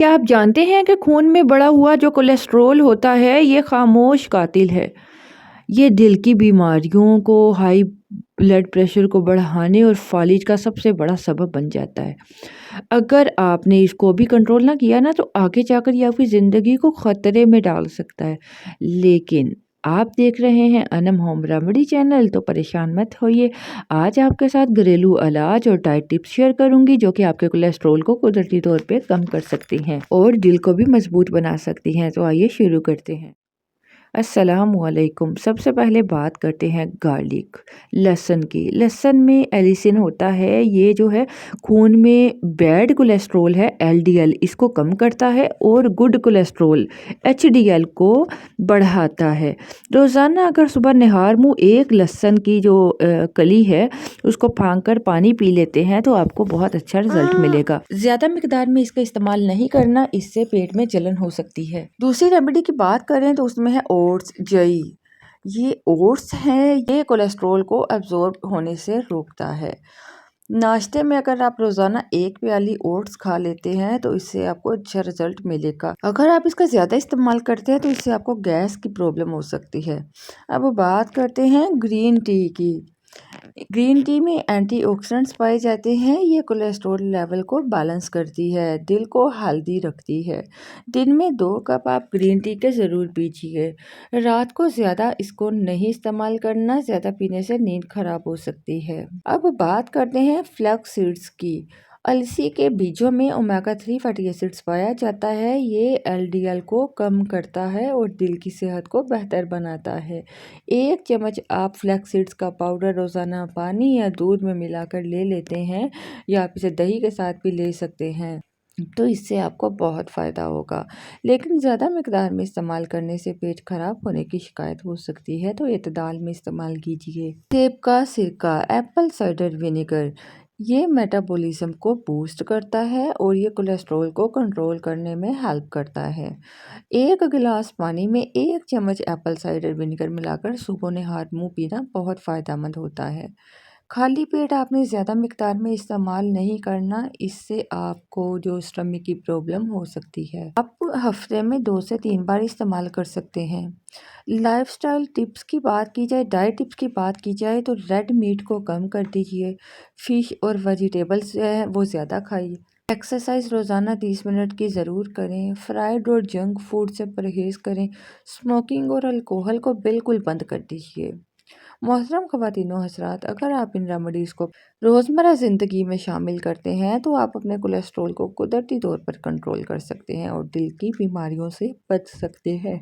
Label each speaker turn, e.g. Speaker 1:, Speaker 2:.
Speaker 1: क्या आप जानते हैं कि खून में बढ़ा हुआ जो कोलेस्ट्रॉल होता है ये खामोश कातिल है। ये दिल की बीमारियों को, हाई ब्लड प्रेशर को बढ़ाने और फालिज का सबसे बड़ा सबब बन जाता है। अगर आपने इसको भी कंट्रोल ना किया ना तो आगे जाकर ये आपकी ज़िंदगी को ख़तरे में डाल सकता है। लेकिन आप देख रहे हैं अनम होम रेमेडी चैनल, तो परेशान मत होइए। आज आपके साथ घरेलू इलाज और डाइट टिप्स शेयर करूंगी जो कि आपके कोलेस्ट्रॉल को कुदरती तौर पे कम कर सकती हैं और दिल को भी मजबूत बना सकती हैं। तो आइए शुरू करते हैं। अस्सलामुअलैकुम। सबसे पहले बात करते हैं गार्लिक, लहसुन की। लहसुन में एलिसिन होता है, ये जो है खून में बैड कोलेस्ट्रॉल है एलडीएल, इसको कम करता है और गुड कोलेस्ट्रॉल एचडीएल को बढ़ाता है। रोज़ाना अगर सुबह निहार मुँह एक लहसुन की जो कली है उसको फांक कर पानी पी लेते हैं तो आपको बहुत अच्छा रिजल्ट मिलेगा। ज़्यादा मिकदार में इसका इस्तेमाल नहीं करना, इससे पेट में जलन हो सकती है। दूसरी रेमेडी की बात करें तो उसमें है ओट्स, जई। ये ओट्स हैं, ये कोलेस्ट्रॉल को एब्जॉर्ब होने से रोकता है। नाश्ते में अगर आप रोज़ाना एक प्याली ओट्स खा लेते हैं तो इससे आपको अच्छा रिजल्ट मिलेगा। अगर आप इसका ज़्यादा इस्तेमाल करते हैं तो इससे आपको गैस की प्रॉब्लम हो सकती है। अब बात करते हैं ग्रीन टी की। ग्रीन टी में एंटीऑक्सीडेंट्स पाए जाते हैं, ये कोलेस्ट्रॉल लेवल को बैलेंस करती है, दिल को हेल्दी रखती है। दिन में 2 कप आप ग्रीन टी के ज़रूर पीजिए। रात को ज़्यादा इसको नहीं इस्तेमाल करना, ज़्यादा पीने से नींद खराब हो सकती है। अब बात करते हैं फ्लैक्स सीड्स की। अलसी के बीजों में ओमेगा 3 फैटी एसिड्स पाया जाता है, ये एलडीएल को कम करता है और दिल की सेहत को बेहतर बनाता है। 1 चम्मच आप फ्लैक्स सीड्स का पाउडर रोज़ाना पानी या दूध में मिलाकर ले लेते हैं, या आप इसे दही के साथ भी ले सकते हैं, तो इससे आपको बहुत फ़ायदा होगा। लेकिन ज़्यादा मिकदार में इस्तेमाल करने से पेट खराब होने की शिकायत हो सकती है, तो एतदाल में इस्तेमाल कीजिए। सेब का सिरका, एप्पल साइडर विनेगर, ये मेटाबॉलिज्म को बूस्ट करता है और ये कोलेस्ट्रॉल को कंट्रोल करने में हेल्प करता है। 1 गिलास पानी में 1 चम्मच एप्पल साइडर विनेगर मिलाकर सुबह निहार मुँह पीना बहुत फ़ायदेमंद होता है। खाली पेट आपने ज़्यादा मिकदार में इस्तेमाल नहीं करना, इससे आपको जो स्टमक की प्रॉब्लम हो सकती है। आप हफ्ते में 2 से 3 बार इस्तेमाल कर सकते हैं। लाइफस्टाइल टिप्स की बात की जाए, डाइट टिप्स की बात की जाए तो रेड मीट को कम कर दीजिए, फिश और वेजिटेबल्स जो है वो ज़्यादा खाइए। एक्सरसाइज रोज़ाना 30 मिनट की ज़रूर करें। फ्राइड और जंक फूड से परहेज़ करें। स्मोकिंग और अल्कोहल को बिल्कुल बंद कर दीजिए। मोहतरम ख़वातीन व हज़रात, अगर आप इन रेमेडीज़ को रोज़मर्रा ज़िंदगी में शामिल करते हैं तो आप अपने कोलेस्ट्रॉल को कुदरती तौर पर कंट्रोल कर सकते हैं और दिल की बीमारियों से बच सकते हैं।